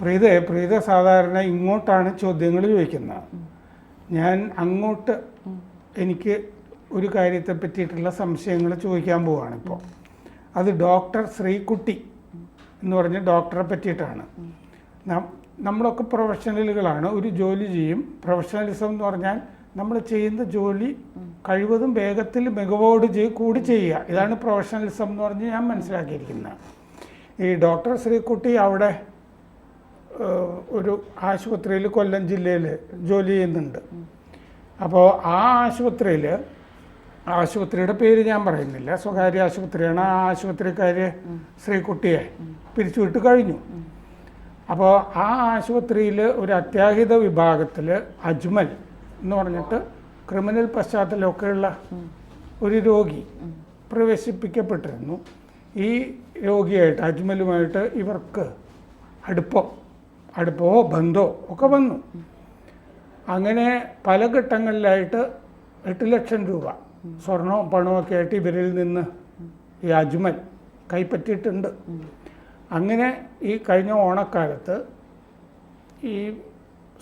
പ്രീത സാധാരണ ഇങ്ങോട്ടാണ് ചോദ്യങ്ങൾ ചോദിക്കുന്നത്. ഞാൻ അങ്ങോട്ട് എനിക്ക് ഒരു കാര്യത്തെ പറ്റിയിട്ടുള്ള സംശയങ്ങൾ ചോദിക്കാൻ പോവുകയാണ് ഇപ്പോൾ. അത് ഡോക്ടർ ശ്രീകുട്ടി എന്ന് പറഞ്ഞ ഡോക്ടറെ പറ്റിയിട്ടാണ്. നമ്മളൊക്കെ പ്രൊഫഷണലുകളാണ്, ഒരു ജോലി ചെയ്യും. പ്രൊഫഷണലിസം എന്ന് പറഞ്ഞാൽ നമ്മൾ ചെയ്യുന്ന ജോലി കഴിവതും വേഗത്തിൽ മികവോട് കൂടി ചെയ്യുക. ഇതാണ് പ്രൊഫഷണലിസം എന്ന് പറഞ്ഞ് ഞാൻ മനസ്സിലാക്കിയിരിക്കുന്നത്. ഈ ഡോക്ടർ ശ്രീകുട്ടി അവിടെ ഒരു ആശുപത്രിയിൽ കൊല്ലം ജില്ലയിൽ ജോലി ചെയ്യുന്നുണ്ട്. അപ്പോൾ ആ ആശുപത്രിയുടെ പേര് ഞാൻ പറയുന്നില്ല, സ്വകാര്യ ആശുപത്രിയാണ്. ആ ആശുപത്രിക്കാർ ശ്രീകുട്ടിയെ പിരിച്ചുവിട്ട് കഴിഞ്ഞു. അപ്പോൾ ആ ആശുപത്രിയിൽ ഒരു അത്യാഹിത വിഭാഗത്തിൽ അജ്മൽ എന്ന് പറഞ്ഞിട്ട് ക്രിമിനൽ പശ്ചാത്തലമൊക്കെയുള്ള ഒരു രോഗി പ്രവേശിപ്പിക്കപ്പെട്ടിരുന്നു. ഈ രോഗിയായിട്ട് അജ്മലുമായിട്ട് ഇവർക്ക് അടുപ്പമോ ബന്ധമോ ഒക്കെ വന്നു. അങ്ങനെ പല ഘട്ടങ്ങളിലായിട്ട് 8 ലക്ഷം രൂപ സ്വർണവും പണമൊക്കെ ആയിട്ട് ഇവരിൽ നിന്ന് ഈ അജ്മൽ കൈപ്പറ്റിയിട്ടുണ്ട്. അങ്ങനെ ഈ കഴിഞ്ഞ ഓണക്കാലത്ത് ഈ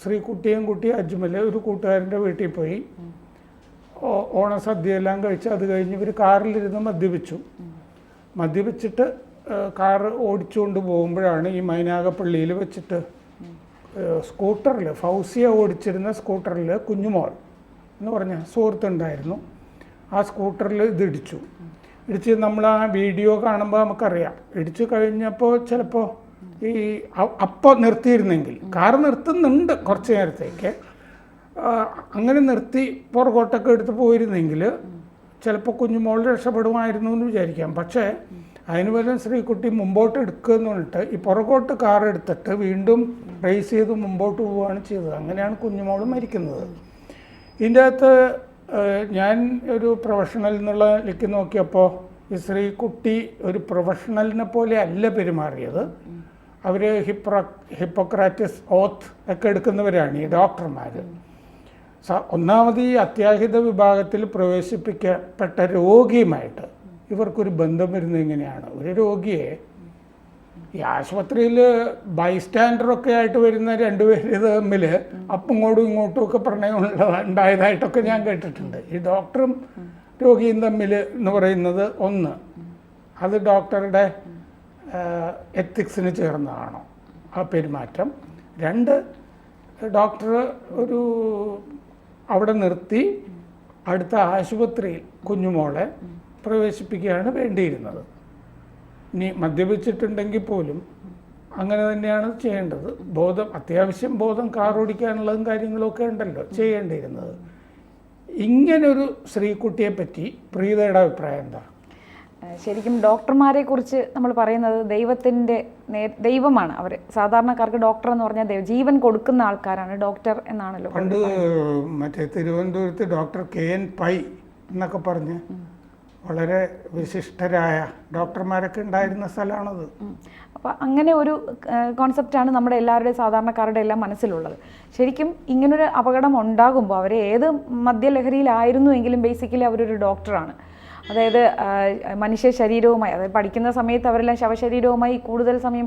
ശ്രീകുട്ടിയും കുട്ടി അജ്മൽ ഒരു കൂട്ടുകാരൻ്റെ വീട്ടിൽ പോയി ഓണസദ്യയെല്ലാം കഴിച്ച് അത് കഴിഞ്ഞ് ഇവർ കാറിലിരുന്ന് മദ്യപിച്ചിട്ട് കാറ് ഓടിച്ചുകൊണ്ട് പോകുമ്പോഴാണ് ഈ മൈനാഗപ്പള്ളിയിൽ വെച്ചിട്ട് സ്കൂട്ടറിൽ ഫൗസിയ ഓടിച്ചിരുന്ന സ്കൂട്ടറിൽ കുഞ്ഞുമോൾ എന്ന് പറഞ്ഞ സുഹൃത്തുണ്ടായിരുന്നു. ആ സ്കൂട്ടറിൽ ഇടിച്ചു നമ്മൾ ആ വീഡിയോ കാണുമ്പോൾ നമുക്കറിയാം. ഇടിച്ചു കഴിഞ്ഞപ്പോൾ ചിലപ്പോൾ അപ്പോൾ നിർത്തിയിരുന്നെങ്കിൽ, കാർ നിർത്തുന്നുണ്ട് കുറച്ച് നേരത്തേക്ക്, അങ്ങനെ നിർത്തി പുറകോട്ടൊക്കെ എടുത്ത് പോയിരുന്നെങ്കിൽ ചിലപ്പോൾ കുഞ്ഞുമോൾ രക്ഷപ്പെടുമായിരുന്നു എന്ന് വിചാരിക്കാം. പക്ഷേ അതിന് പകരം ശ്രീകുട്ടി മുമ്പോട്ട് എടുക്കുക എന്ന് പറഞ്ഞിട്ട് ഈ പുറകോട്ട് കാർ എടുത്തിട്ട് വീണ്ടും റേസ് ചെയ്ത് മുമ്പോട്ട് പോവുകയാണ് ചെയ്തത്. അങ്ങനെയാണ് കുഞ്ഞുമോൾ മരിക്കുന്നത്. ഇതിൻ്റെ അകത്ത് ഞാൻ ഒരു പ്രൊഫഷണൽ എന്നുള്ള ലിക്ക് നോക്കിയപ്പോൾ ഈ ശ്രീകുട്ടി ഒരു പ്രൊഫഷണലിനെ പോലെ അല്ല പെരുമാറിയത്. അവർ ഹിപ്പോക്രാറ്റസ് ഓത്ത് ഒക്കെ എടുക്കുന്നവരാണ് ഈ ഡോക്ടർമാർ. ഒന്നാമത് ഈ അത്യാഹിത വിഭാഗത്തിൽ പ്രവേശിപ്പിക്കപ്പെട്ട രോഗിയുമായിട്ട് ഇവർക്കൊരു ബന്ധം വരുന്നത് എങ്ങനെയാണ്? ഒരു രോഗിയെ ഈ ആശുപത്രിയിൽ ബൈസ്റ്റാൻഡറൊക്കെ ആയിട്ട് വരുന്ന രണ്ടുപേര് തമ്മിൽ അങ്ങോട്ടും ഇങ്ങോട്ടും ഒക്കെ പ്രണയം ഉണ്ടായതായിട്ടൊക്കെ ഞാൻ കേട്ടിട്ടുണ്ട്. ഈ ഡോക്ടറും രോഗിയും തമ്മിൽ എന്ന് പറയുന്നത് ഒന്ന്, അത് ഡോക്ടറുടെ എത്തിക്സിന് ചേർന്നതാണോ ആ പെരുമാറ്റം? രണ്ട്, ഡോക്ടർ അവിടെ നിർത്തി അടുത്ത ആശുപത്രിയിൽ കുഞ്ഞുമോളെ പ്രവേശിപ്പിക്കുകയാണ് വേണ്ടിയിരുന്നത്. ഇനി മദ്യപിച്ചിട്ടുണ്ടെങ്കിൽ പോലും അങ്ങനെ തന്നെയാണ് ചെയ്യേണ്ടത്. അത്യാവശ്യം ബോധം കാർ ഓടിക്കാനുള്ളതും കാര്യങ്ങളൊക്കെ ഉണ്ടല്ലോ ചെയ്യേണ്ടിയിരുന്നത്. ഇങ്ങനൊരു ശ്രീകുട്ടിയെ പറ്റി പ്രീതയുടെ അഭിപ്രായം എന്താ? ശരിക്കും ഡോക്ടർമാരെ കുറിച്ച് നമ്മൾ പറയുന്നത് ദൈവമാണ് അവർ. സാധാരണക്കാർക്ക് ഡോക്ടർ എന്ന് പറഞ്ഞാൽ ജീവൻ കൊടുക്കുന്ന ആൾക്കാരാണ് ഡോക്ടർ എന്നാണല്ലോ. പണ്ട് മറ്റേ തിരുവനന്തപുരത്ത് ഡോക്ടർ KN പൈ എന്നൊക്കെ പറഞ്ഞ് വളരെ വിശിഷ്ടരായ ഡോക്ടർമാരൊക്കെ ഉണ്ടായിരുന്ന സ്ഥലമാണത്. അപ്പോൾ അങ്ങനെ ഒരു കോൺസെപ്റ്റാണ് നമ്മുടെ എല്ലാവരുടെയും സാധാരണക്കാരുടെ എല്ലാം മനസ്സിലുള്ളത്. ശരിക്കും ഇങ്ങനൊരു അപകടം ഉണ്ടാകുമ്പോൾ അവർ ഏത് മദ്യലഹരിയിലായിരുന്നുവെങ്കിലും ബേസിക്കലി അവരൊരു ഡോക്ടറാണ്. അതായത് മനുഷ്യ ശരീരവുമായി, അതായത് പഠിക്കുന്ന സമയത്ത് അവരെല്ലാം ശവശരീരവുമായി കൂടുതൽ സമയം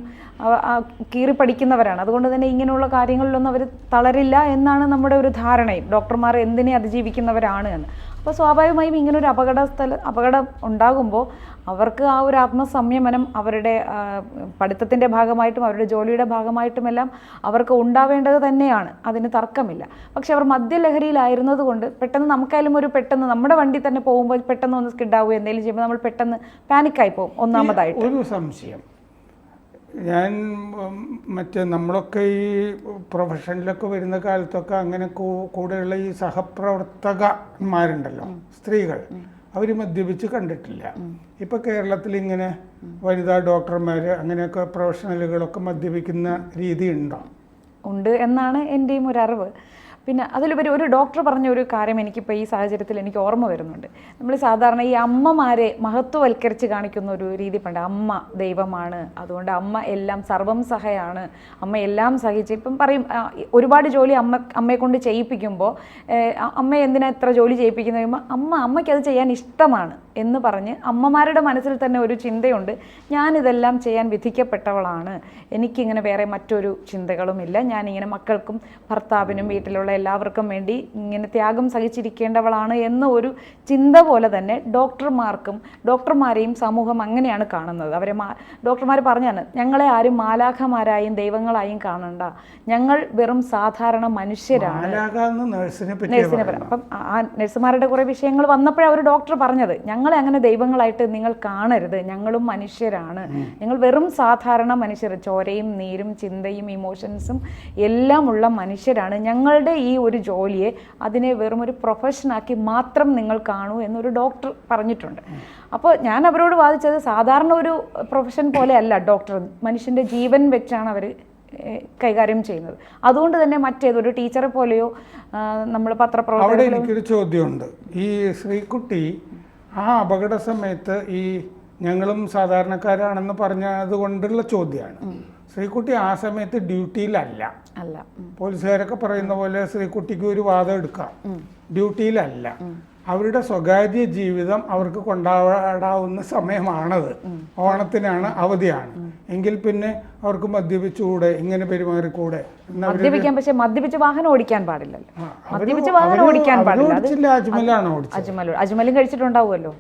കീറിപ്പടിക്കുന്നവരാണ്. അതുകൊണ്ട് തന്നെ ഇങ്ങനെയുള്ള കാര്യങ്ങളിലൊന്നും അവർ തളരില്ല എന്നാണ് നമ്മുടെ ഒരു ധാരണയും. ഡോക്ടർമാർ എന്തിനെ അതിജീവിക്കുന്നവരാണ് എന്ന്. അപ്പോൾ സ്വാഭാവികമായും ഇങ്ങനൊരു അപകടം ഉണ്ടാകുമ്പോൾ അവർക്ക് ആ ഒരു ആത്മസംയമനം അവരുടെ പഠിത്തത്തിൻ്റെ ഭാഗമായിട്ടും അവരുടെ ജോലിയുടെ ഭാഗമായിട്ടുമെല്ലാം അവർക്ക് ഉണ്ടാവേണ്ടത് തന്നെയാണ്, അതിന് തർക്കമില്ല. പക്ഷെ അവർ മദ്യലഹരിയിലായിരുന്നത് കൊണ്ട് പെട്ടെന്ന് നമുക്കായാലും പെട്ടെന്ന് നമ്മുടെ വണ്ടി തന്നെ പോകുമ്പോൾ പെട്ടെന്ന് ഒന്ന് സ്കിഡാവുക എന്തെങ്കിലും ചെയ്യുമ്പോൾ നമ്മൾ പെട്ടെന്ന് പാനിക്കായി പോകും. ഒന്നാമതായിട്ട് ഒരു സംശയം, ഞാൻ നമ്മളൊക്കെ ഈ പ്രൊഫഷനിലൊക്കെ വരുന്ന കാലത്തൊക്കെ അങ്ങനെ കൂടെയുള്ള ഈ സഹപ്രവർത്തകന്മാരുണ്ടല്ലോ, സ്ത്രീകൾ, അവർ മദ്യപിച്ച് കണ്ടിട്ടില്ല. ഇപ്പം കേരളത്തിൽ ഇങ്ങനെ വനിതാ ഡോക്ടർമാർ അങ്ങനെയൊക്കെ പ്രൊഫഷണലുകളൊക്കെ മദ്യപിക്കുന്ന രീതി ഉണ്ട് എന്നാണ് എൻ്റെയും ഒരു അറിവ്. പിന്നെ അതിലുപരി ഒരു ഡോക്ടർ പറഞ്ഞ ഒരു കാര്യം എനിക്കിപ്പോൾ ഈ സാഹചര്യത്തിൽ എനിക്ക് ഓർമ്മ വരുന്നുണ്ട്. നമ്മൾ സാധാരണ ഈ അമ്മമാരെ മഹത്വവൽക്കരിച്ച് കാണിക്കുന്ന ഒരു രീതി പണ്ട്, അമ്മ ദൈവമാണ്, അതുകൊണ്ട് അമ്മ എല്ലാം സർവം സഹയാണ്, അമ്മ എല്ലാം സഹിച്ച്. ഇപ്പം പറയും ഒരുപാട് ജോലി അമ്മയെ കൊണ്ട് ചെയ്യിപ്പിക്കുമ്പോൾ അമ്മയെ എന്തിനാ ഇത്ര ജോലി ചെയ്യിപ്പിക്കുന്നത് കഴിയുമ്പോൾ അമ്മയ്ക്ക് അത് ചെയ്യാൻ ഇഷ്ടമാണ് എന്ന് പറഞ്ഞ് അമ്മമാരുടെ മനസ്സിൽ തന്നെ ഒരു ചിന്തയുണ്ട്, ഞാനിതെല്ലാം ചെയ്യാൻ വിധിക്കപ്പെട്ടവളാണ്, എനിക്കിങ്ങനെ വേറെ മറ്റൊരു ചിന്തകളുമില്ല, ഞാനിങ്ങനെ മക്കൾക്കും ഭർത്താവിനും വീട്ടിലുള്ള എല്ലാവർക്കും വേണ്ടി ഇങ്ങനെ ത്യാഗം സഹിച്ചിരിക്കേണ്ടവളാണ് എന്ന ഒരു ചിന്ത പോലെ തന്നെ ഡോക്ടർമാരെയും സമൂഹം അങ്ങനെയാണ് കാണുന്നത്. ഡോക്ടർമാർ പറഞ്ഞാണ്, ഞങ്ങളെ ആരും മാലാഖമാരായും ദൈവങ്ങളായും കാണണ്ട, ഞങ്ങൾ വെറും സാധാരണ മനുഷ്യരാണ്. നഴ്സിനെ പറയാം. അപ്പം ആ നഴ്സുമാരുടെ കുറേ വിഷയങ്ങൾ വന്നപ്പോഴാണ് ഒരു ഡോക്ടർ പറഞ്ഞത്, ഞങ്ങളെ അങ്ങനെ ദൈവങ്ങളായിട്ട് നിങ്ങൾ കാണരുത്, ഞങ്ങളും മനുഷ്യരാണ്, ഞങ്ങൾ വെറും സാധാരണ മനുഷ്യർ, ചോരയും നീരും ചിന്തയും ഇമോഷൻസും എല്ലാം ഉള്ള മനുഷ്യരാണ്, ഞങ്ങളുടെ ഈ ഒരു ജോലിയെ അതിനെ വെറും ഒരു പ്രൊഫഷനാക്കി മാത്രം നിങ്ങൾ കാണൂ എന്നൊരു ഡോക്ടർ പറഞ്ഞിട്ടുണ്ട്. അപ്പോൾ ഞാൻ അവരോട് വാദിച്ചത്, സാധാരണ ഒരു പ്രൊഫഷൻ പോലെയല്ല ഡോക്ടർ, മനുഷ്യൻ്റെ ജീവൻ വെച്ചാണ് അവർ കൈകാര്യം ചെയ്യുന്നത്. അതുകൊണ്ട് തന്നെ മറ്റേതൊരു ടീച്ചറെ പോലെയോ നമ്മൾ പത്രപ്രവർത്തകർ. അവിടെ എനിക്കൊരു ചോദ്യമുണ്ട്. ഈ ശ്രീകുട്ടി ആ അപകട സമയത്ത് ഈ ഞങ്ങളും സാധാരണക്കാരാണെന്ന് പറഞ്ഞത് കൊണ്ടുള്ള ചോദ്യമാണ്. ശ്രീകുട്ടി ആ സമയത്ത് ഡ്യൂട്ടിയിലല്ല. പോലീസുകാരൊക്കെ പറയുന്ന പോലെ ശ്രീകുട്ടിക്ക് ഒരു വാദം എടുക്കാം, ഡ്യൂട്ടിയിലല്ല. അവരുടെ സ്വകാര്യ ജീവിതം അവർക്ക് കൊണ്ടാടാവുന്ന സമയമാണത്. ഓണത്തിനാണ്, അവധിയാണ്. എങ്കിൽ പിന്നെ അവർക്ക് മദ്യപിച്ചുകൂടെ, ഇങ്ങനെ പെരുമാറിക്കൂടെ? മദ്യപിക്കാൻ, പക്ഷെ മദ്യപിച്ച് വാഹനം ഓടിക്കാൻ പാടില്ലല്ലോ. മദ്യപിച്ച് വാഹനം ഓടിക്കാൻ പാടില്ല. അജ്മലും കഴിച്ചിട്ടുണ്ടാവുമല്ലോ.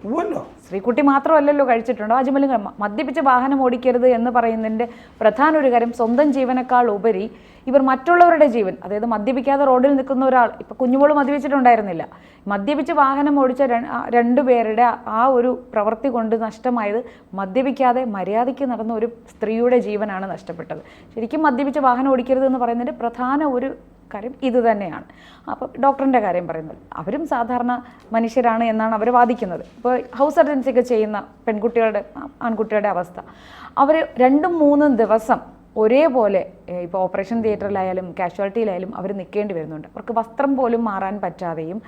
ശ്രീകുട്ടി മാത്രമല്ലല്ലോ കഴിച്ചിട്ടുണ്ടോ, അജ്മലും. മദ്യപിച്ച് വാഹനം ഓടിക്കരുത് എന്ന് പറയുന്നതിന്റെ പ്രധാന ഒരു കാര്യം, സ്വന്തം ജീവനേക്കാൾ ഉപരി ഇവർ മറ്റുള്ളവരുടെ ജീവൻ, അതായത് മദ്യപിക്കാതെ റോഡിൽ നിൽക്കുന്ന ഒരാൾ, ഇപ്പൊ കുഞ്ഞുമോള് മദ്യപിച്ചിട്ടുണ്ടായിരുന്നില്ല, മദ്യപിച്ച് വാഹനം ഓടിച്ച രണ്ടുപേരുടെ ആ ഒരു പ്രവൃത്തി കൊണ്ട് നഷ്ടമായത് മദ്യപിക്കാതെ മര്യാദയ്ക്ക് നടന്ന ഒരു സ്ത്രീയുടെ ജീവനാണ് നഷ്ടപ്പെട്ടത്. ശരിക്കും മദ്യപിച്ച് വാഹനം ഓടിക്കരുത് എന്ന് പറയുന്നതിൻ്റെ പ്രധാന ഒരു കാര്യം ഇത് തന്നെയാണ്. അപ്പോൾ ഡോക്ടറിൻ്റെ കാര്യം പറയുന്നത്, അവരും സാധാരണ മനുഷ്യരാണ് എന്നാണ് അവർ വാദിക്കുന്നത്. ഇപ്പോൾ ഹൗസ് സർജൻസി ഒക്കെ ചെയ്യുന്ന പെൺകുട്ടികളുടെ ആൺകുട്ടികളുടെ അവസ്ഥ, അവർ 2-3 ദിവസം ഒരേപോലെ ഇപ്പോൾ ഓപ്പറേഷൻ തിയേറ്ററിലായാലും കാഷ്വാലിറ്റിയിലായാലും അവർ നിൽക്കേണ്ടി വരുന്നുണ്ട്. അവർക്ക് വസ്ത്രം പോലും മാറാൻ പറ്റാതെയും,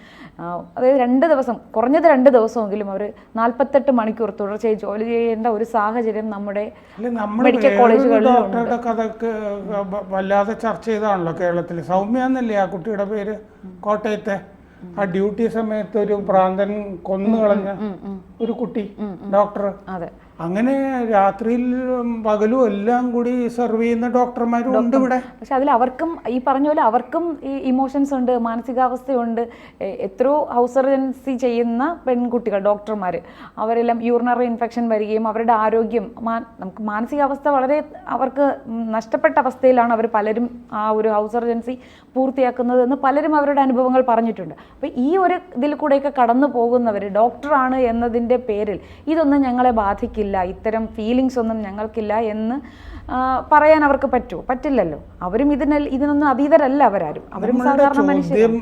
അതായത് 2 ദിവസം, കുറഞ്ഞത് 2 ദിവസമെങ്കിലും അവർ 48 മണിക്കൂർ തുടർച്ചയായി ജോലി ചെയ്യേണ്ട ഒരു സാഹചര്യം നമ്മുടെ മെഡിക്കൽ കോളേജുകളിലുണ്ട്. വല്ലാതെ ചർച്ച ചെയ്താണല്ലോ കേരളത്തിൽ. സൗമ്യ എന്നല്ലേ ആ കുട്ടിയുടെ പേര്, കോട്ടയത്തെ? ആ ഡ്യൂട്ടി സമയത്ത് ഒരു പ്രാന്തൻ കൊന്നുകളഞ്ഞ ഒരു കുട്ടി, ഡോക്ടർ. അതെ, അങ്ങനെ രാത്രിയിൽ പകലും എല്ലാം കൂടി സെർവ് ചെയ്യുന്ന ഡോക്ടർമാരും ഉണ്ട് ഇവിടെ. പക്ഷെ അതിൽ അവർക്കും ഈ പറഞ്ഞ പോലെ അവർക്കും ഈ ഇമോഷൻസ് ഉണ്ട്, മാനസികാവസ്ഥയുണ്ട്. എത്രയോ ഹൗസ് സർജൻസി ചെയ്യുന്ന പെൺകുട്ടികൾ, ഡോക്ടർമാർ, അവരെല്ലാം യൂറിനറി ഇൻഫെക്ഷൻ വരികയും അവരുടെ ആരോഗ്യം, നമുക്ക് മാനസികാവസ്ഥ വളരെ അവർക്ക് നഷ്ടപ്പെട്ട അവസ്ഥയിലാണ് അവർ പലരും ആ ഒരു ഹൗസ് സർജൻസി പൂർത്തിയാക്കുന്നത് എന്ന് പലരും അവരുടെ അനുഭവങ്ങൾ പറഞ്ഞിട്ടുണ്ട്. അപ്പോൾ ഈ ഒരു ഇതിൽ കൂടെയൊക്കെ കടന്നു പോകുന്നവർ ഡോക്ടറാണ് എന്നതിൻ്റെ പേരിൽ ഇതൊന്നും ഞങ്ങളെ ബാധിക്കില്ല, ഇത്തരം ഫീലിങ്സ് ഒന്നും ഞങ്ങൾക്കില്ല എന്ന് പറയാൻ അവർക്ക് പറ്റുമോ? പറ്റില്ലല്ലോ. അവരും ഇതിനൊന്നും അതീതരല്ല അവരാരും, അവരും സാധാരണ മനുഷ്യരും.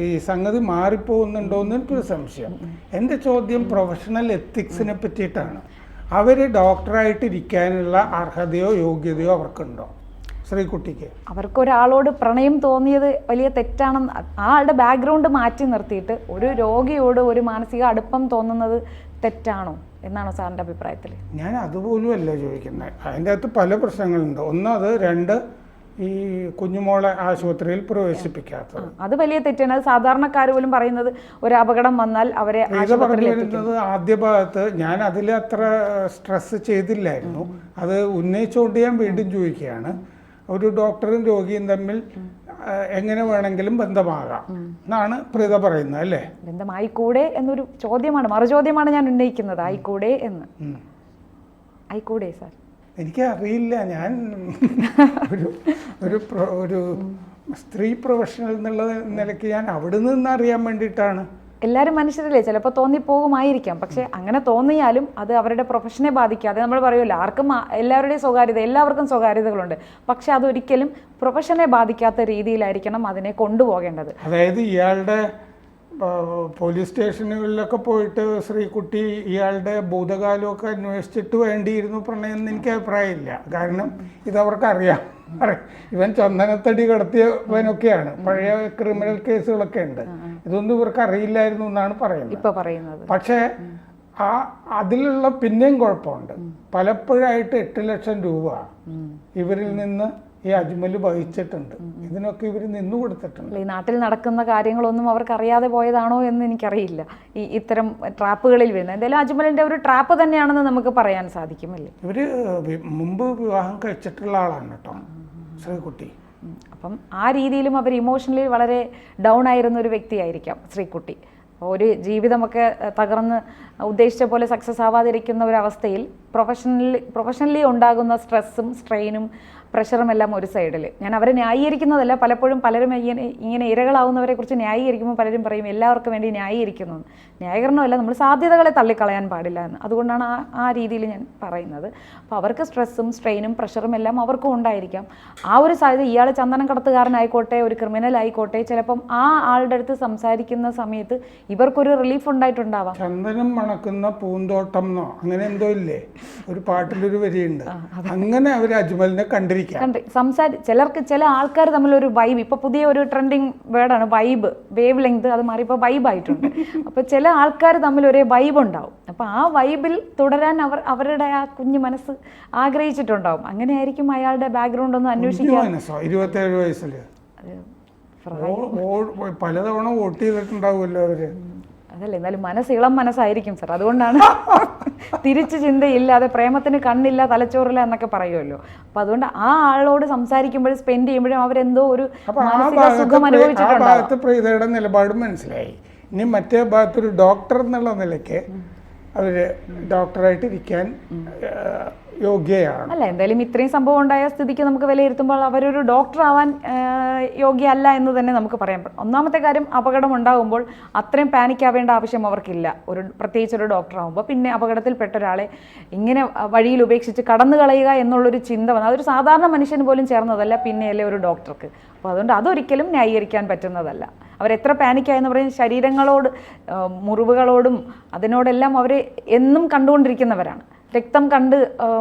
ഈ സംഗതി മാറിപ്പോകുന്നുണ്ടോ എന്ന് എനിക്കൊരു സംശയം. എൻ്റെ ചോദ്യം പ്രൊഫഷണൽ എത്തിക്സിനെ പറ്റിയിട്ടാണ്. അവർ ഡോക്ടറായിട്ട് ഇരിക്കാനുള്ള അർഹതയോ യോഗ്യതയോ അവർക്കുണ്ടോ? ശ്രീകുട്ടിക്ക് അവർക്കൊരാളോട് പ്രണയം തോന്നിയത് വലിയ തെറ്റാണെന്ന്, ആ ആളുടെ ബാക്ക്ഗ്രൗണ്ട് മാറ്റി നിർത്തിയിട്ട് ഒരു രോഗിയോട് ഒരു മാനസിക അടുപ്പം തോന്നുന്നത് തെറ്റാണോ എന്നാണോ സാറിൻ്റെ അഭിപ്രായത്തിൽ? ഞാൻ അതുപോലും അല്ല ചോദിക്കുന്നത്. അതിൻ്റെ അകത്ത് പല പ്രശ്നങ്ങളുണ്ട്. ഒന്ന് അത്, 2 ഈ കുഞ്ഞുമോളെ ആശുപത്രിയിൽ പ്രവേശിപ്പിക്കാത്തത്, അത് വലിയ തെറ്റാണ്. അത് സാധാരണക്കാർ പോലും പറയുന്നത്, ഒരു അപകടം വന്നാൽ അവരെ പറഞ്ഞു വരുന്നത്. ആദ്യ ഭാഗത്ത് ഞാൻ അതിൽ അത്ര സ്ട്രെസ് ചെയ്തില്ലായിരുന്നു. അത് ഉന്നയിച്ചുകൊണ്ട് ഞാൻ വീണ്ടും ചോദിക്കുകയാണ്. ഒരു ഡോക്ടറും രോഗിയും തമ്മിൽ എങ്ങനെ വേണമെങ്കിലും ബന്ധമാകാം എന്നാണ് പ്രീത പറയുന്നത്, അല്ലേ? ബന്ധമായിക്കൂടെ എന്നൊരു ചോദ്യമാണ്, മറുചോദ്യമാണ് ഞാൻ ഉന്നയിക്കുന്നത്. ആയിക്കൂടെ എന്ന്. ആയിക്കൂടെ സാർ? എനിക്കറിയില്ല. ഞാൻ ഒരു സ്ത്രീ പ്രൊഫഷണൽ എന്നുള്ള നിലയ്ക്ക് ഞാൻ അവിടെ നിന്ന് അറിയാൻ വേണ്ടിയിട്ടാണ്. എല്ലാവരും മനുഷ്യരല്ലേ, ചിലപ്പോൾ തോന്നിപ്പോകുമായിരിക്കാം. പക്ഷെ അങ്ങനെ തോന്നിയാലും അത് അവരുടെ പ്രൊഫഷനെ ബാധിക്കാതെ, നമ്മൾ പറയുമല്ലോ, ആർക്കും എല്ലാവരുടെയും സ്വകാര്യത, എല്ലാവർക്കും സ്വകാര്യതകളുണ്ട്. പക്ഷെ അതൊരിക്കലും പ്രൊഫഷനെ ബാധിക്കാത്ത രീതിയിലായിരിക്കണം അതിനെ കൊണ്ടുപോകേണ്ടത്. അതായത് ഇയാളുടെ പോലീസ് സ്റ്റേഷനുകളിലൊക്കെ പോയിട്ട് ശ്രീകുട്ടി ഇയാളുടെ ഭൂതകാലമൊക്കെ അന്വേഷിച്ചിട്ട് വേണ്ടിയിരുന്നു പ്രണയം എന്ന് എനിക്ക് അഭിപ്രായമില്ല. കാരണം ഇതവർക്കറിയാം. ഇവൻ ചന്ദനത്തടി കടത്തിയവനൊക്കെയാണ്, പഴയ ക്രിമിനൽ കേസുകളൊക്കെ ഉണ്ട്. ഇതൊന്നും ഇവർക്ക് അറിയില്ലായിരുന്നു എന്നാണ് പറയുന്നത്. പക്ഷേ അതിലുള്ള പിന്നെയും കുഴപ്പമുണ്ട്. പലപ്പോഴായിട്ട് 8 ലക്ഷം രൂപ ഇവരിൽ നിന്ന് ഈ അജ്മൽ വഹിച്ചിട്ടുണ്ട്. ഇതിനൊക്കെ ഇവർ നിന്നു കൊടുത്തിട്ടുണ്ട്. ഈ നാട്ടിൽ നടക്കുന്ന കാര്യങ്ങളൊന്നും അവർക്ക് അറിയാതെ പോയതാണോ എന്ന് എനിക്കറിയില്ല, ഈ ഇത്തരം ട്രാപ്പുകളിൽ വീഴുന്നത്. എന്തായാലും അജ്മലിൻ്റെ ഒരു ട്രാപ്പ് തന്നെയാണെന്ന് നമുക്ക് പറയാൻ സാധിക്കുമല്ലേ. ഇവർ മുമ്പ് വിവാഹം കഴിച്ചിട്ടുള്ള ആളാണ് കേട്ടോ ശ്രീകുട്ടി. അപ്പം ആ രീതിയിലും അവർ ഇമോഷണലി വളരെ ഡൗൺ ആയിരുന്ന ഒരു വ്യക്തിയായിരിക്കാം ശ്രീകുട്ടി. ഒരു ജീവിതമൊക്കെ തകർന്ന് ഉദ്ദേശിച്ച പോലെ സക്സസ് ആവാതിരിക്കുന്ന ഒരവസ്ഥയിൽ പ്രൊഫഷണലി ഉണ്ടാകുന്ന സ്ട്രെസ്സും സ്ട്രെയിനും പ്രഷറും എല്ലാം ഒരു സൈഡിൽ. ഞാൻ അവരെ ന്യായീകരിക്കുന്നതല്ല, പലപ്പോഴും പലരും ഇങ്ങനെ ഇരകളാവുന്നവരെ കുറിച്ച് ന്യായീകരിക്കുമ്പോൾ പലരും പറയും എല്ലാവർക്കും വേണ്ടി ന്യായീകരിക്കുന്നു. ന്യായീകരണമല്ല, നമ്മൾ സാധ്യതകളെ തള്ളിക്കളയാൻ പാടില്ല എന്ന്. അതുകൊണ്ടാണ് ആ രീതിയിൽ ഞാൻ പറയുന്നത്. അപ്പോൾ അവർക്ക് സ്ട്രെസ്സും സ്ട്രെയിനും പ്രഷറും എല്ലാം അവർക്കും ഉണ്ടായിരിക്കാം. ആ ഒരു സാധ്യത ഇയാൾ ചന്ദനം കടത്തുകാരനായിക്കോട്ടെ, ഒരു ക്രിമിനൽ ആയിക്കോട്ടെ, ചിലപ്പം ആ ആളുടെ അടുത്ത് സംസാരിക്കുന്ന സമയത്ത് ഇവർക്കൊരു റിലീഫ് ഉണ്ടായിട്ടുണ്ടാവാം. ചന്ദനം മണക്കുന്ന പൂന്തോട്ടം എന്നോ അങ്ങനെ എന്തോ ഇല്ലേ ഒരു പാട്ടിലൊരു വരിയുണ്ട്. അങ്ങനെ അവർ അജ്മലിനെ കണ്ടിരിക്കും. ചിലർക്ക് ചില ആൾക്കാർ തമ്മിലൊരു വൈബ്, ഇപ്പൊ പുതിയ ഒരു ട്രെൻഡിങ് വേർഡാണ് വൈബ്, വേവ് ലെങ്ത്, അത് മാറി ഇപ്പോൾ വൈബ് ആയിട്ടുണ്ട്. അപ്പൊ ചില ആൾക്കാർ തമ്മിൽ ഒരേ വൈബ് ഉണ്ടാവും. അപ്പൊ ആ വൈബിൽ തുടരാൻ അവരുടെ ആ കുഞ്ഞു മനസ്സ് ആഗ്രഹിച്ചിട്ടുണ്ടാവും. അങ്ങനെയായിരിക്കും അയാളുടെ ബാക്ക്ഗ്രൗണ്ട് ഒന്ന് അന്വേഷിക്കാൻ. 27 വയസ്സിൽ പലതവണ വോട്ട് ചെയ്തിട്ടുണ്ടാവുമല്ലോ അവര്. അതല്ലേ, എന്നാലും ഇളം മനസ്സായിരിക്കും സർ. അതുകൊണ്ടാണ് തിരിച്ചു ചിന്തയില്ലാതെ, പ്രേമത്തിന് കണ്ണില്ല തലച്ചോറില്ല എന്നൊക്കെ പറയുമല്ലോ. അപ്പൊ അതുകൊണ്ട് ആ ആളോട് സംസാരിക്കുമ്പോഴും സ്പെൻഡ് ചെയ്യുമ്പോഴും അവരെന്തോ ഒരു മാനസിക സുഖം അനുഭവിച്ചിട്ടുണ്ടാവും. പ്രീതയുടെ നിലപാടും മനസ്സിലായി. ഇനി മറ്റേ ഭാഗത്തൊരു ഡോക്ടർ എന്നുള്ള നിലയ്ക്ക് അവര് ഡോക്ടറായിട്ട് ഇരിക്കാൻ യോഗ്യയാണ്. അല്ല, എന്തായാലും ഇത്രയും സംഭവം ഉണ്ടായ സ്ഥിതിക്ക് നമുക്ക് വിലയിരുത്തുമ്പോൾ അവരൊരു ഡോക്ടർ ആവാൻ യോഗ്യല്ല എന്ന് തന്നെ നമുക്ക് പറയാം. ഒന്നാമത്തെ കാര്യം, അപകടം ഉണ്ടാകുമ്പോൾ അത്രയും പാനിക് ആവേണ്ട ആവശ്യം അവർക്കില്ല. പ്രത്യേകിച്ച് ഒരു ഡോക്ടർ ആകുമ്പോൾ പിന്നെ അപകടത്തിൽപ്പെട്ട ഒരാളെ ഇങ്ങനെ വഴിയിൽ ഉപേക്ഷിച്ച് കടന്നു കളയുക എന്നുള്ളൊരു ചിന്ത വന്നത് അതൊരു സാധാരണ മനുഷ്യന് പോലും ചേർന്നതല്ല, പിന്നെയല്ലേ ഒരു ഡോക്ടർക്ക്. അപ്പോൾ അതുകൊണ്ട് അതൊരിക്കലും ന്യായീകരിക്കാൻ പറ്റുന്നതല്ല. അവരെത്ര പാനിക്കായെന്ന് പറയും, ശരീരങ്ങളോട്, മുറിവുകളോടും അതിനോടെല്ലാം അവർ എന്നും കണ്ടുകൊണ്ടിരിക്കുന്നവരാണ്. രക്തം കണ്ട്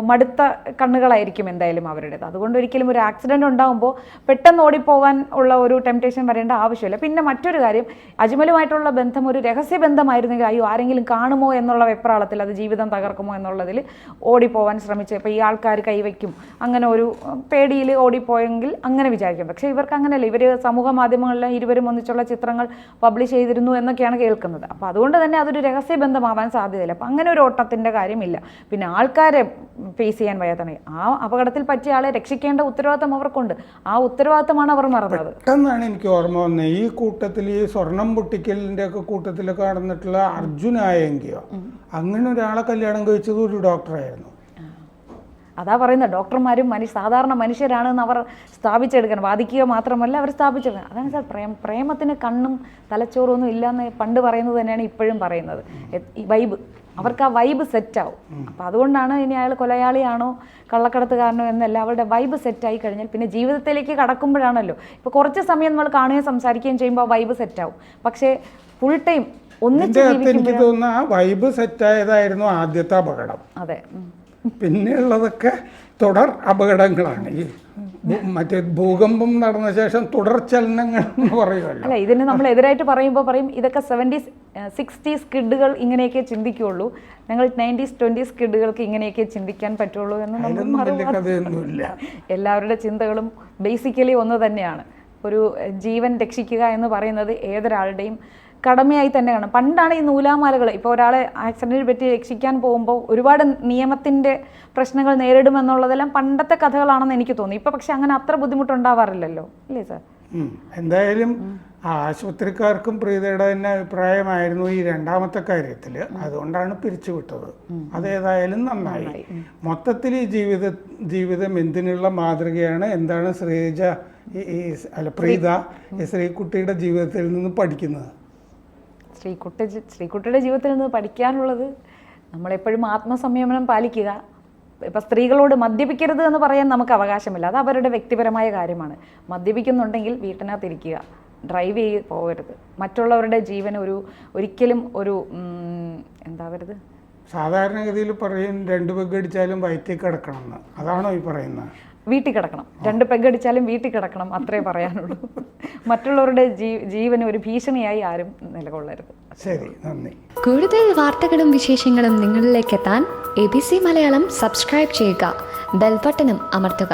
മടുത്ത കണ്ണുകളായിരിക്കും എന്തായാലും അവരുടേത്. അതുകൊണ്ട് ഒരിക്കലും ഒരു ആക്സിഡൻറ്റ് ഉണ്ടാകുമ്പോൾ പെട്ടെന്ന് ഓടിപ്പോകാൻ ഉള്ള ഒരു ടെംപ്റ്റേഷൻ വരേണ്ട ആവശ്യമില്ല. പിന്നെ മറ്റൊരു കാര്യം, അജ്മലുമായിട്ടുള്ള ബന്ധം ഒരു രഹസ്യ ബന്ധമായിരുന്നെങ്കിൽ അയ്യോ ആരെങ്കിലും കാണുമോ എന്നുള്ള വെപ്രാളത്തിൽ, അത് ജീവിതം തകർക്കുമോ എന്നുള്ളതിൽ ഓടിപ്പോവാൻ ശ്രമിച്ചു. ഇപ്പോൾ ഈ ആൾക്കാർ കൈവയ്ക്കും അങ്ങനെ ഒരു പേടിയിൽ ഓടിപ്പോയെങ്കിൽ അങ്ങനെ വിചാരിക്കും. പക്ഷേ ഇവർക്ക് അങ്ങനെയല്ല. ഇവർ സമൂഹ മാധ്യമങ്ങളിലും ഇരുവരും ഒന്നിച്ചുള്ള ചിത്രങ്ങൾ പബ്ലിഷ് ചെയ്തിരുന്നു എന്നൊക്കെയാണ് കേൾക്കുന്നത്. അപ്പോൾ അതുകൊണ്ട് തന്നെ അതൊരു രഹസ്യ ബന്ധമാവാൻ സാധ്യതയില്ല. അപ്പം അങ്ങനെ ഒരു ഓട്ടത്തിൻ്റെ കാര്യമില്ല. പിന്നെ ആൾക്കാരെ ഫേസ് ചെയ്യാൻ വയ്യാത്തതാണ്. ആ അപകടത്തിൽ പറ്റിയ ആളെ രക്ഷിക്കേണ്ട ഉത്തരവാദിത്തം അവർക്കുണ്ട്. ആ ഉത്തരവാദിത്തമാണ് അവർ മറന്നത്. പെട്ടെന്നാണ് എനിക്ക് ഓർമ്മ വന്നത്, ഈ കൂട്ടത്തിൽ ഈ സ്വർണം പൊട്ടിക്കലിൻ്റെ ഒക്കെ കൂട്ടത്തിലൊക്കെ നടന്നിട്ടുള്ള അർജുനായെങ്കിയോ അങ്ങനെ ഒരാളെ കല്യാണം കഴിച്ചത് ഒരു ഡോക്ടറായിരുന്നു. അതാ പറയുന്നത്, ഡോക്ടർമാരും സാധാരണ മനുഷ്യരാണെന്ന് അവർ സ്ഥാപിച്ചെടുക്കണം. വാദിക്കുക മാത്രമല്ല, അവർ സ്ഥാപിച്ചെടുക്കണം. അതാണ് സാർ, പ്രേമത്തിന് കണ്ണും തലച്ചോറും ഒന്നും ഇല്ലയെന്ന് പണ്ട് പറയുന്നത് തന്നെയാണ് ഇപ്പോഴും പറയുന്നത്. ഈ വൈബ്, അവർക്ക് ആ വൈബ് സെറ്റാവും. അപ്പോൾ അതുകൊണ്ടാണ് ഇനി അയാൾ കൊലയാളിയാണോ കള്ളക്കടത്തുകാരനോ എന്നല്ല, അവരുടെ വൈബ് സെറ്റായി കഴിഞ്ഞാൽ പിന്നെ ജീവിതത്തിലേക്ക് കടക്കുമ്പോഴാണല്ലോ. ഇപ്പോൾ കുറച്ച് സമയം നമ്മൾ കാണുകയും സംസാരിക്കുകയും ചെയ്യുമ്പോൾ ആ വൈബ് സെറ്റാവും. പക്ഷേ ഫുൾ ടൈം ഒന്നിച്ച് എനിക്ക് തോന്നുന്നു ആ വൈബ് സെറ്റായതായിരുന്നു ആദ്യത്തെ അപകടം. അതെ, പിന്നെയുള്ളതൊക്കെ തുടർ അപകടങ്ങളാണ്. ഈ മറ്റേ ഭൂകമ്പം നടന്ന ശേഷം തുടർ ചലനങ്ങൾ എന്ന് പറയുമല്ലോ. അല്ല, ഇതിന് നമ്മൾ എതിരായിട്ട് പറയുമ്പോൾ പറയും ഇതൊക്കെ 70s 60s കിഡുകൾ ഇങ്ങനെയൊക്കെ ചിന്തിക്കുകയുള്ളൂ, ഞങ്ങൾ 90s 20s കിഡുകൾക്ക് ഇങ്ങനെയൊക്കെ ചിന്തിക്കാൻ പറ്റുള്ളൂ എന്ന് നമ്മൾ. എല്ലാവരുടെ ചിന്തകളും ബേസിക്കലി ഒന്ന് തന്നെയാണ്. ഒരു ജീവൻ രക്ഷിക്കുക എന്ന് പറയുന്നത് ഏതൊരാളുടെയും കടമയായി തന്നെ കാണും. പണ്ടാണ് ഈ നൂലാമാലകൾ, ഇപ്പോൾ ഒരാളെ ആക്സിഡൻറ്റിൽ പറ്റി രക്ഷിക്കാൻ പോകുമ്പോൾ ഒരുപാട് നിയമത്തിൻ്റെ പ്രശ്നങ്ങൾ നേരിടുമെന്നുള്ളതെല്ലാം പണ്ടത്തെ കഥകളാണെന്ന് എനിക്ക് തോന്നി. ഇപ്പോൾ പക്ഷെ അങ്ങനെ അത്ര ബുദ്ധിമുട്ടുണ്ടാവാറില്ലല്ലോ, അല്ലേ സാർ? എന്തായാലും ആശുപത്രിക്കാർക്കും പ്രീതയുടെ തന്നെ അഭിപ്രായമായിരുന്നു ഈ രണ്ടാമത്തെ കാര്യത്തിൽ. അതുകൊണ്ടാണ് പിരിച്ചുവിട്ടത്. അതേതായാലും നന്നായി. മൊത്തത്തിൽ ഈ ജീവിതം എന്തിനുള്ള മാതൃകയാണ്? എന്താണ് പ്രീത ഈ ശ്രീകുട്ടിയുടെ ജീവിതത്തിൽ നിന്ന് പഠിക്കുന്നത്? ശ്രീകുട്ടിയുടെ ജീവിതത്തിൽ നിന്ന് പഠിക്കാനുള്ളത്, നമ്മളെപ്പോഴും ആത്മസംയമനം പാലിക്കുക. ഇപ്പം സ്ത്രീകളോട് മദ്യപിക്കരുത് എന്ന് പറയാൻ നമുക്ക് അവകാശമില്ല, അത് അവരുടെ വ്യക്തിപരമായ കാര്യമാണ്. മദ്യപിക്കുന്നുണ്ടെങ്കിൽ വീട്ടിനകത്തിരിക്കുക, ഡ്രൈവ് ചെയ്ത് പോകരുത്. മറ്റുള്ളവരുടെ ജീവൻ ഒരിക്കലും എന്താവരുത്. സാധാരണഗതിയിൽ പറയും 2 പെഗ് അടിച്ചാലും വയറ്റിൽ കിടക്കണം എന്ന്. അതാണോ ഈ പറയുന്നത്? വീട്ടിൽ കിടക്കണം, 2 പെഗ് അടിച്ചാലും വീട്ടിൽ കിടക്കണം, അത്രേ പറയാനുള്ളൂ. മറ്റുള്ളവരുടെ ജീവന് ഒരു ഭീഷണിയായി ആരും നിലകൊള്ളരുത്. ശരി, നന്ദി. കൂടുതൽ വാർത്തകളും വിശേഷങ്ങളും നിങ്ങളിലേക്ക് എത്താൻ ABC മലയാളം സബ്സ്ക്രൈബ് ചെയ്യുക, ബെൽ ബട്ടണും അമർത്തുക.